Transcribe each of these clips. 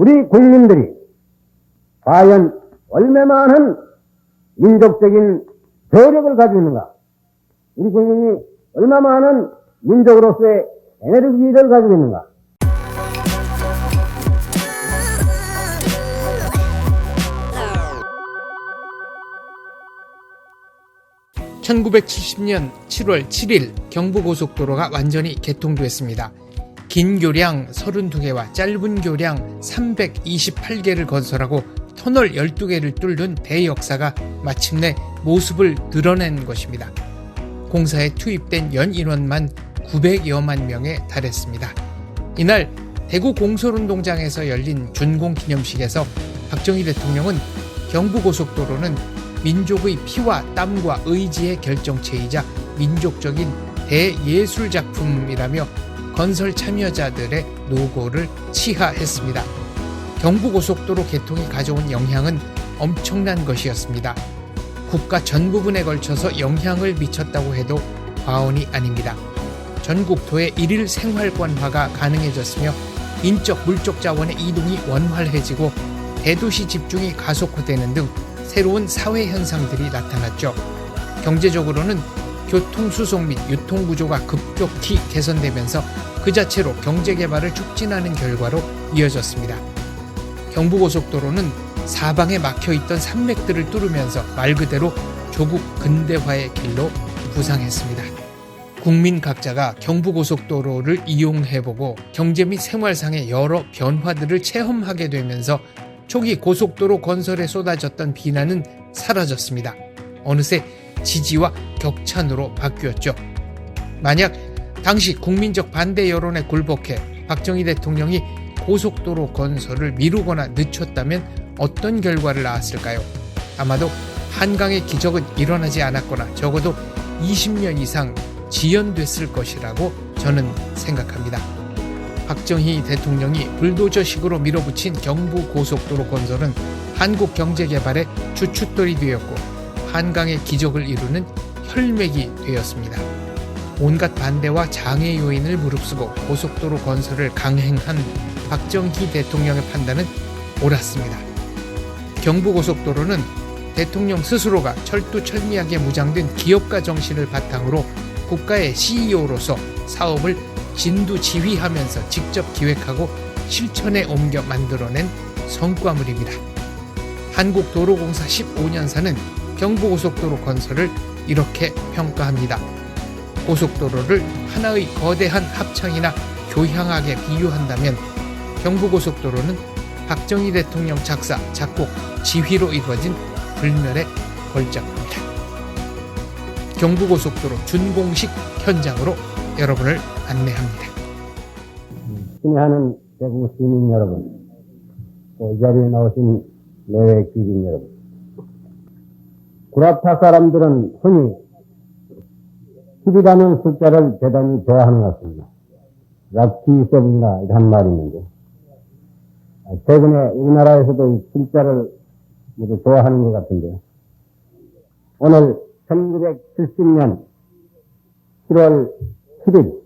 우리 국민들이 과연 얼마만한 민족적인 저력을 가지고 있는가? 우리 국민이 얼마만한 민족으로서의 에너지를 가지고 있는가? 1970년 7월 7일 경부고속도로가 완전히 개통됐습니다. 긴 교량 32개와 짧은 교량 328개를 건설하고 터널 12개를 뚫는 대역사가 마침내 모습을 드러낸 것입니다. 공사에 투입된 연인원만 900여만 명에 달했습니다. 이날 대구 공설운동장에서 열린 준공기념식에서 박정희 대통령은 경부고속도로는 민족의 피와 땀과 의지의 결정체이자 민족적인 대예술작품이라며 건설 참여자들의 노고를 치하했습니다. 경부고속도로 개통이 가져온 영향은 엄청난 것이었습니다. 국가 전 부분에 걸쳐서 영향을 미쳤다고 해도 과언이 아닙니다. 전국토의 일일 생활권화가 가능해졌으며 인적 물적 자원의 이동이 원활해지고 대도시 집중이 가속화되는 등 새로운 사회 현상들이 나타났죠. 경제적으로는 교통, 수송 및 유통 구조가 급격히 개선되면서 그 자체로 경제 개발을 촉진하는 결과로 이어졌습니다. 경부고속도로는 사방에 막혀있던 산맥들을 뚫으면서 말 그대로 조국 근대화의 길로 부상했습니다. 국민 각자가 경부고속도로를 이용해보고 경제 및 생활상의 여러 변화들을 체험하게 되면서 초기 고속도로 건설에 쏟아졌던 비난은 사라졌습니다. 어느새 지지와 격찬으로 바뀌었죠. 만약 당시 국민적 반대 여론에 굴복해 박정희 대통령이 고속도로 건설을 미루거나 늦췄다면 어떤 결과를 낳았을까요? 아마도 한강의 기적은 일어나지 않았거나 적어도 20년 이상 지연됐을 것이라고 저는 생각합니다. 박정희 대통령이 불도저식으로 밀어붙인 경부고속도로 건설은 한국 경제개발의 주춧돌이 되었고 한강의 기적을 이루는 혈맥이 되었습니다. 온갖 반대와 장애 요인을 무릅쓰고 고속도로 건설을 강행한 박정희 대통령의 판단은 옳았습니다. 경부고속도로는 대통령 스스로가 철두철미하게 무장된 기업가 정신을 바탕으로 국가의 CEO로서 사업을 진두지휘하면서 직접 기획하고 실천에 옮겨 만들어낸 성과물입니다. 한국도로공사 15년사는 경부고속도로 건설을 이렇게 평가합니다. 고속도로를 하나의 거대한 합창이나 교향악에 비유한다면 경부고속도로는 박정희 대통령 작사, 작곡, 지휘로 이루어진 불멸의 걸작입니다. 경부고속도로 준공식 현장으로 여러분을 안내합니다. 친애하는 대구 시민 여러분, 또 이 자리에 나오신 내외 귀빈 여러분, 구라파 사람들은 흔히 10이라는 숫자를 대단히 좋아하는 것 같습니다. 락키 세븐이라 이런 말이 있는데, 최근에 우리나라에서도 이 숫자를 모두 좋아하는 것 같은데, 오늘 1970년 7월 7일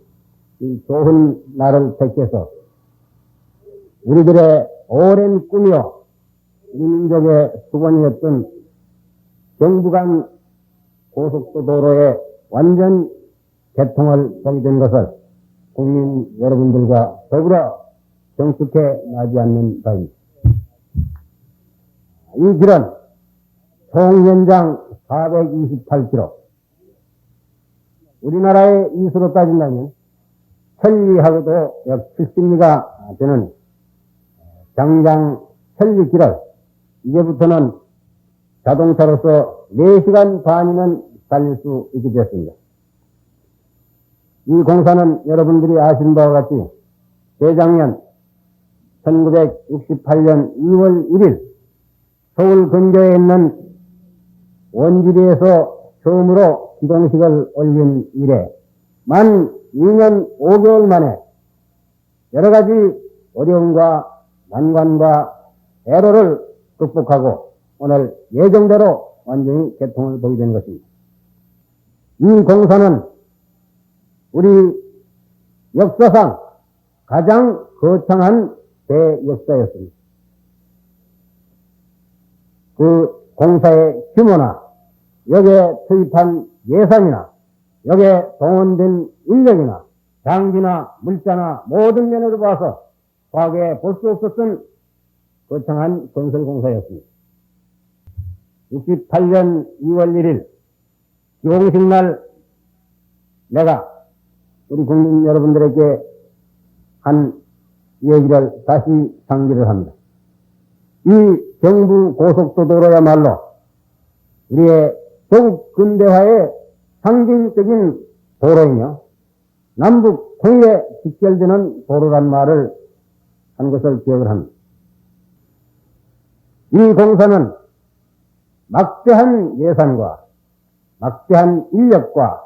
이 좋은 날을 택해서 우리들의 오랜 꿈이요, 우리 민족의 수건이었던 경부간 고속도로의 완전 개통을 보게 된 것을 국민 여러분들과 더불어 정축해 맞이하는 바입니다. 이 길은 총 연장 428km, 우리나라의 이수로 따진다면 천리하고도 약 70리가 되는 장장 천리길을 이제부터는 자동차로서 4시간 반이면 달릴 수 있게 되었습니다. 이 공사는 여러분들이 아시는 바와 같이 재작년 1968년 2월 1일 서울 근교에 있는 원주리에서 처음으로 기동식을 올린 이래 만 2년 5개월 만에 여러 가지 어려움과 난관과 애로를 극복하고 오늘 예정대로 완전히 개통을 보게 된 것입니다. 이 공사는 우리 역사상 가장 거창한 대역사였습니다. 그 공사의 규모나 여기에 투입한 예산이나 여기에 동원된 인력이나 장비나 물자나 모든 면으로 봐서 과거에 볼 수 없었던 거창한 건설공사였습니다. 68년 2월 1일 기공식 날 내가 우리 국민 여러분들에게 한 얘기를 다시 상기를 합니다. 이 경부 고속도로야말로 우리의 조국 근대화의 상징적인 도로이며 남북 통일에 직결되는 도로란 말을 한 것을 기억을 합니다. 이 공사는 막대한 예산과 막대한 인력과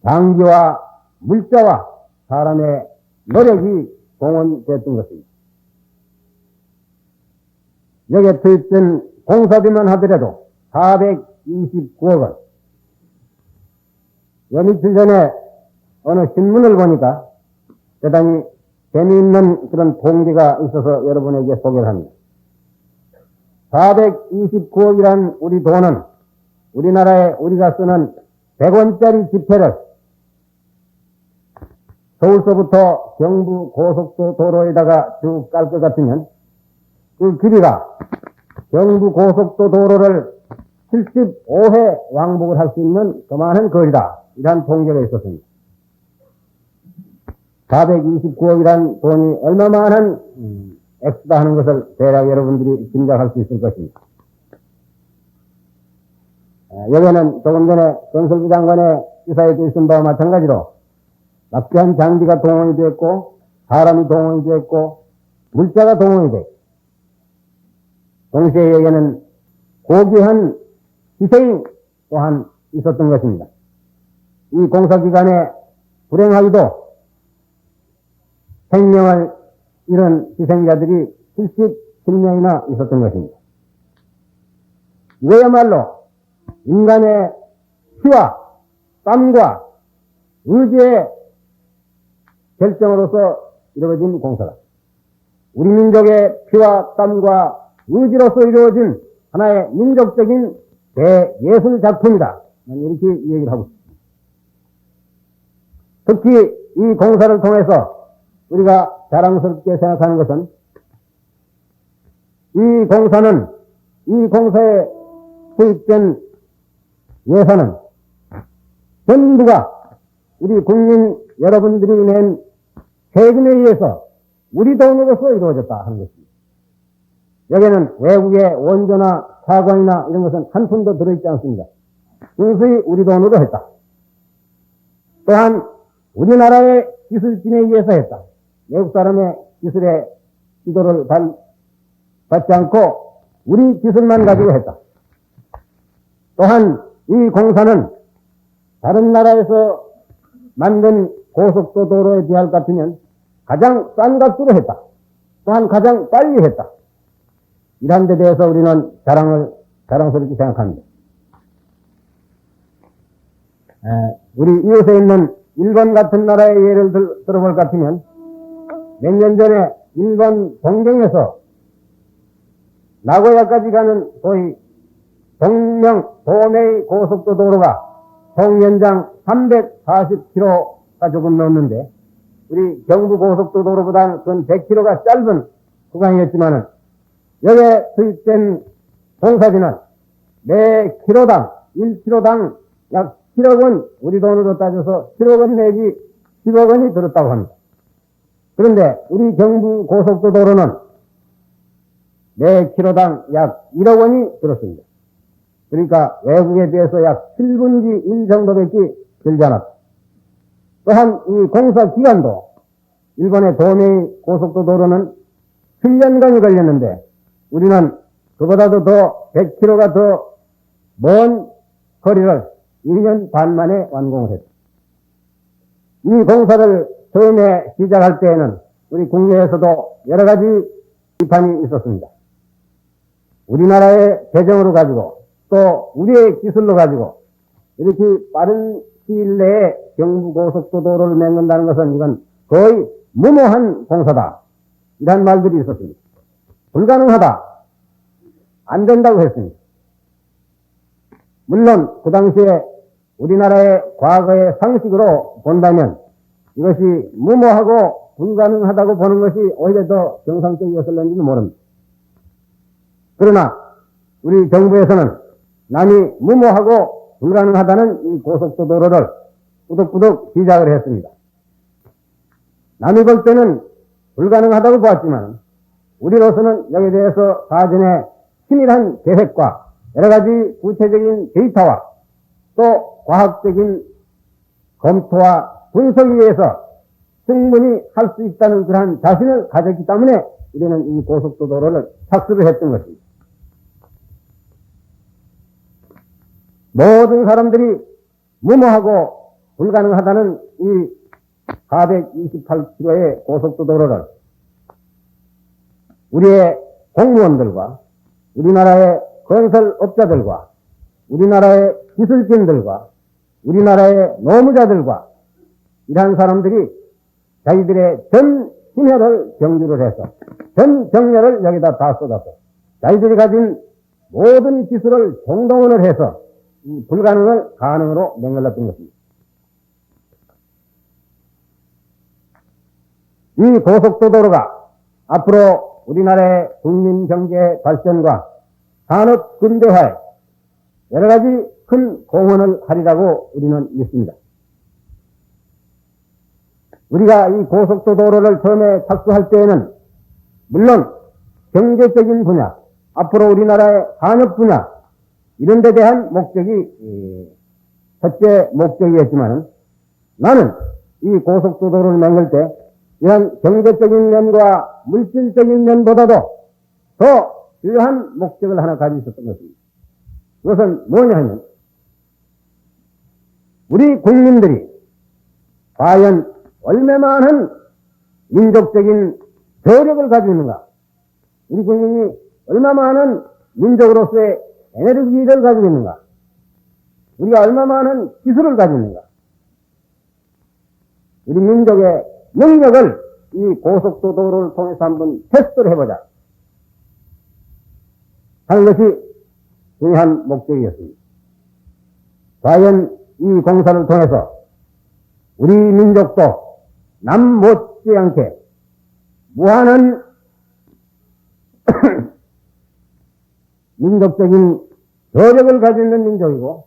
장비와 물자와 사람의 노력이 동원됐던 것입니다. 여기에 투입된 공사비만 하더라도 429억 원. 며칠 전에 어느 신문을 보니까 대단히 재미있는 그런 통계가 있어서 여러분에게 소개를 합니다. 429억이란 우리 돈은 우리나라에 우리가 쓰는 100원짜리 지폐를 서울서부터 경부 고속도로에다가 쭉 깔 것 같으면 그 길이가 경부 고속도로를 75회 왕복을 할 수 있는 그만한 거리다. 이런 통계가 있었습니다. 429억이란 돈이 얼마만한 액수다 하는 것을 대략 여러분들이 짐작할 수 있을 것입니다. 여기에는 조금 전에 건설부 장관의 시사에 있은 바와 마찬가지로 막대한 장비가 동원이 되었고 사람이 동원이 되었고 물자가 동원이 되었고 동시에 여기에는 고귀한 희생이 또한 있었던 것입니다. 이 공사기간에 불행하기도 생명을 잃은 희생자들이 77명이나 있었던 것입니다. 이거야말로 인간의 피와 땀과 의지의 결정으로서 이루어진 공사다. 우리 민족의 피와 땀과 의지로서 이루어진 하나의 민족적인 대예술 작품이다. 이렇게 얘기를 하고 있습니다. 특히 이 공사를 통해서 우리가 자랑스럽게 생각하는 것은 이 공사는, 이 공사에 투입된 예산은 전부가 우리 국민 여러분들이 낸 세금에 의해서 우리 돈으로서 이루어졌다 하는 것입니다. 여기에는 외국의 원조나 사관이나 이런 것은 한 푼도 들어있지 않습니다.純粋우리 돈으로 했다. 또한 우리나라의 기술진에 의해서 했다. 외국 사람의 기술의 지도를 받지 않고 우리 기술만 가지고 했다. 또한 이 공사는 다른 나라에서 만든 고속도로에 비할 것 같으면 가장 싼 값으로 했다. 또한 가장 빨리 했다. 이런 데 대해서 우리는 자랑스럽게 생각합니다. 우리 이웃에 있는 일본 같은 나라의 예를 들어볼 것 같으면 몇 년 전에 일본 동경에서 나고야까지 가는 소위 동명 도메이 고속도로가 총 연장 340km가 조금 넘는데 우리 경부 고속도로보다는 그 100km가 짧은 구간이었지만은 여기에 투입된 공사비는 매 킬로당 1km당 약 7억 원, 우리 돈으로 따져서 7억 원 내지 10억 원이 들었다고 합니다. 그런데 우리 경부 고속도로는 매 킬로당 약 1억 원이 들었습니다. 그러니까 외국에 비해서 약 7분의 1 정도밖에 들지 않았다. 또한 이 공사 기간도 일본의 도메이 고속도로는 7년간이 걸렸는데 우리는 그보다도 더 100km가 더 먼 거리를 1년 반 만에 완공을 했다. 이 공사를 처음에 시작할 때에는 우리 국내에서도 여러 가지 비판이 있었습니다. 우리나라의 재정으로 가지고 또 우리의 기술로 가지고 이렇게 빠른 시일 내에 경부고속도로를 맺는다는 것은 이건 거의 무모한 공사다. 이런 말들이 있었습니다. 불가능하다. 안 된다고 했습니다. 물론 그 당시에 우리나라의 과거의 상식으로 본다면 이것이 무모하고 불가능하다고 보는 것이 오히려 더 정상적이었을는지는 모릅니다. 그러나 우리 정부에서는 남이 무모하고 불가능하다는 이 고속도로를 꾸덕꾸덕 시작을 했습니다. 남이 볼 때는 불가능하다고 보았지만 우리로서는 여기에 대해서 사전에 치밀한 계획과 여러 가지 구체적인 데이터와 또 과학적인 검토와 분석에 의해서 충분히 할 수 있다는 그러한 자신을 가졌기 때문에 우리는 이 고속도로를 착수를 했던 것입니다. 모든 사람들이 무모하고 불가능하다는 이 428km의 고속도로를 우리의 공무원들과 우리나라의 건설업자들과 우리나라의 기술진들과 우리나라의 노무자들과 이러한 사람들이 자기들의 전 힘혈을 경주를 해서 전 정열을 여기다 다 쏟아서 자기들이 가진 모든 기술을 총동원을 해서 이 불가능을 가능으로 만들었던 것입니다. 이 고속도로가 앞으로 우리나라의 국민 경제 발전과 산업 근대화에 여러 가지 큰 공헌을 하리라고 우리는 믿습니다. 우리가 이 고속도로를 처음에 착수할 때에는 물론 경제적인 분야, 앞으로 우리나라의 산업 분야 이런 데 대한 목적이 첫째 목적이었지만 나는 이 고속도로를 만들 때 이런 경제적인 면과 물질적인 면보다도 더 중요한 목적을 하나 가지고 있었던 것입니다. 그것은 뭐냐 하면 우리 국민들이 과연 얼마만한 민족적인 저력을 가지고 있는가, 우리 국민이 얼마만한 민족으로서의 에너지를 가지고 있는가, 우리가 얼마만한 기술을 가지고 있는가, 우리 민족의 능력을 이 고속도로를 통해서 한번 테스트를 해보자 하는 것이 중요한 목적이었습니다. 과연 이 공사를 통해서 우리 민족도 남 못지않게 무한한 민족적인 저력을 가지고 있는 민족이고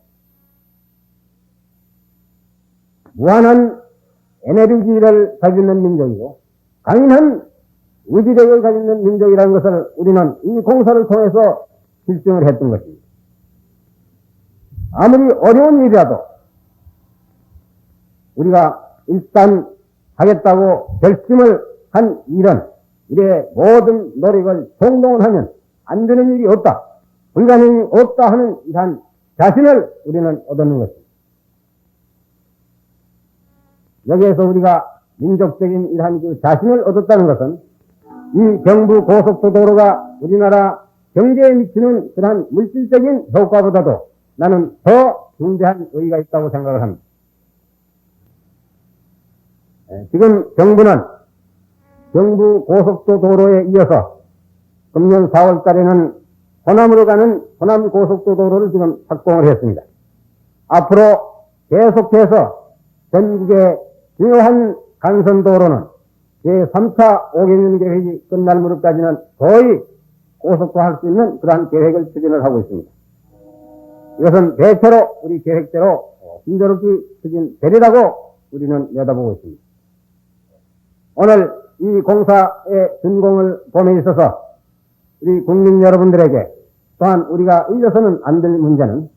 무한한 에너지를 가지고 있는 민족이고 강인한 의지력을 가지고 있는 민족이라는 것을 우리는 이 공사를 통해서 실증을 했던 것입니다. 아무리 어려운 일이라도 우리가 일단 하겠다고 결심을 한 일은 우리의 모든 노력을 총동원하면 안 되는 일이 없다, 불가능이 없다 하는 이러한 자신을 우리는 얻는 것입니다. 여기에서 우리가 민족적인 이러한 그 자신을 얻었다는 것은 이 경부 고속도로가 우리나라 경제에 미치는 그러한 물질적인 효과보다도 나는 더 중대한 의의가 있다고 생각을 합니다. 지금 정부는 경부 고속도로에 이어서 금년 4월 달에는 호남으로 가는 호남 고속도로를 지금 착공을 했습니다. 앞으로 계속해서 전국의 중요한 간선도로는 제3차 5개년 계획이 끝날 무렵까지는 거의 고속화할 수 있는 그러한 계획을 추진을 하고 있습니다. 이것은 대체로 우리 계획대로 순조롭게 추진되리라고 우리는 내다보고 있습니다. 오늘 이 공사의 준공을 봄에 있어서 우리 국민 여러분들에게 또한 우리가 잊어서는 안 될 문제는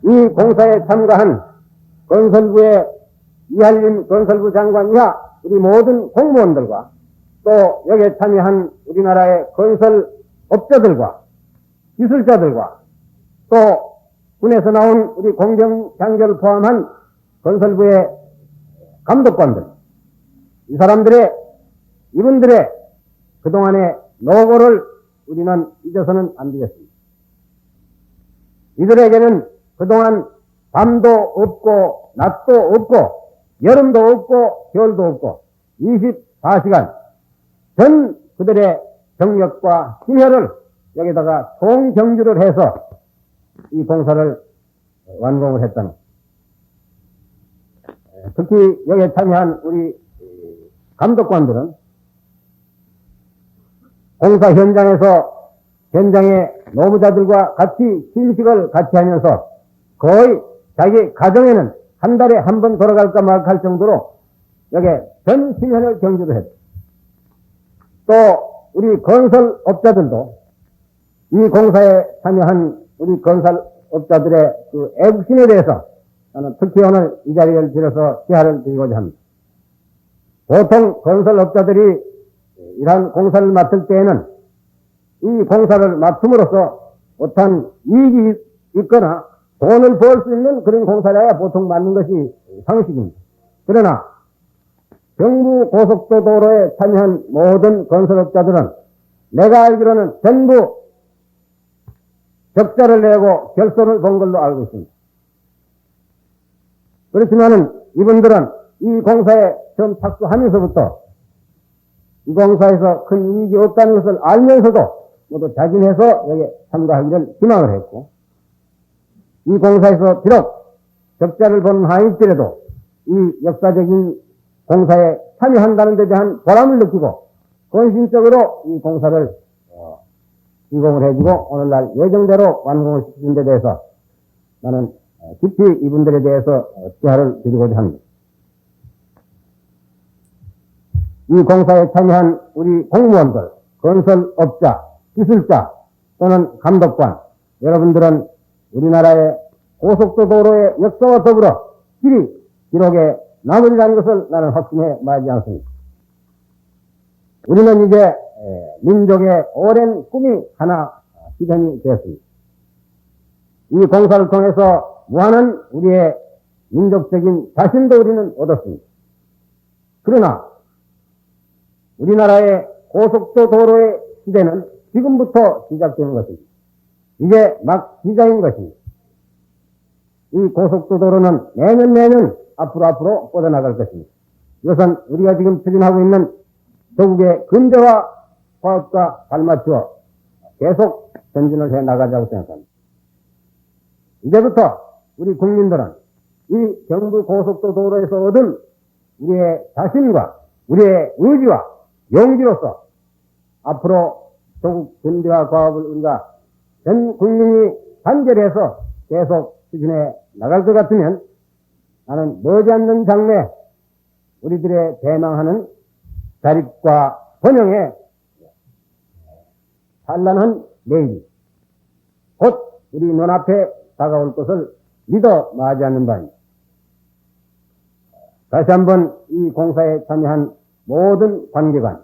이 공사에 참가한 건설부의 이한림 건설부 장관 이하 우리 모든 공무원들과 또 여기에 참여한 우리나라의 건설업자들과 기술자들과 또 군에서 나온 우리 공정장교를 포함한 건설부의 감독관들, 이 사람들의 이분들의 그동안의 노고를 우리는 잊어서는 안 되겠습니다. 이들에게는 그동안 밤도 없고 낮도 없고 여름도 없고 겨울도 없고 24시간 전 그들의 정력과 힘혈을 여기다가 총경주를 해서 이 공사를 완공을 했다는. 특히 여기에 참여한 우리 감독관들은 공사 현장의 노무자들과 같이 휴식을 같이 하면서 거의 자기 가정에는 한 달에 한 번 돌아갈까 말까 할 정도로 여기에 전 시간을 경주를 했다. 또 우리 건설업자들도 이 공사에 참여한 우리 건설업자들의 그 애국심에 대해서 저는 특히 오늘 이 자리를 빌어서 시하를 드리고자 합니다. 보통 건설업자들이 이러한 공사를 맡을 때에는 이 공사를 맡음으로써 어떤 이익이 있거나 돈을 벌 수 있는 그런 공사라야 보통 맡는 것이 상식입니다. 그러나 경부 고속도 도로에 참여한 모든 건설업자들은 내가 알기로는 전부 적자를 내고 결손을 본 걸로 알고 있습니다. 그렇지만은 이분들은 이 공사에 처음 착수하면서부터 이 공사에서 큰 이익이 없다는 것을 알면서도 모두 자진해서 여기에 참가하기를 희망을 했고, 이 공사에서 비록 적자를 본 한일지라도 이 역사적인 공사에 참여한다는 데 대한 보람을 느끼고 헌신적으로 이 공사를 시공을 해주고 오늘날 예정대로 완공을 시키는 데 대해서 나는 깊이 이분들에 대해서 시하를 드리고자 합니다. 이 공사에 참여한 우리 공무원들, 건설업자, 기술자 또는 감독관, 여러분들은 우리나라의 고속도 도로의 역사와 더불어 길이 기록에 남으리라는 것을 나는 확신해 말지 않습니다. 우리는 이제 민족의 오랜 꿈이 하나 실현이 되었습니다. 이 공사를 통해서 무한한 우리의 민족적인 자신도 우리는 얻었습니다. 그러나 우리나라의 고속도 도로의 시대는 지금부터 시작되는 것입니다. 이제 막 시작인 것입니다. 이 고속도 도로는 매년 앞으로 뻗어나갈 것입니다. 이것은 우리가 지금 추진하고 있는 조국의 근대화 과업과 발맞추어 계속 전진을 해 나가자고 생각합니다. 이제부터 우리 국민들은 이 경부 고속도 도로에서 얻은 우리의 자신과 우리의 의지와 용기로서 앞으로 조국 근대화 과업을 우리가 전 국민이 단결해서 계속 추진해 나갈 것 같으면 나는 머지않는 장래 우리들의 대망하는 자립과 번영의 찬란한 내일이 곧 우리 눈앞에 다가올 것을 믿어 마지 않는 바입니다. 다시 한번 이 공사에 참여한 모든 관계관,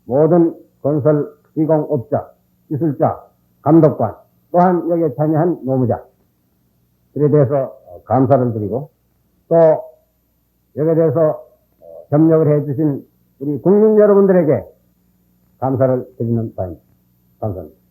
모든 건설 시공업자, 기술자, 감독관, 또한 여기에 참여한 노무자들에 대해서 감사를 드리고 또 여기에 대해서 협력을 해주신 우리 국민 여러분들에게 감사를 드리는 바입니다. 감사합니다.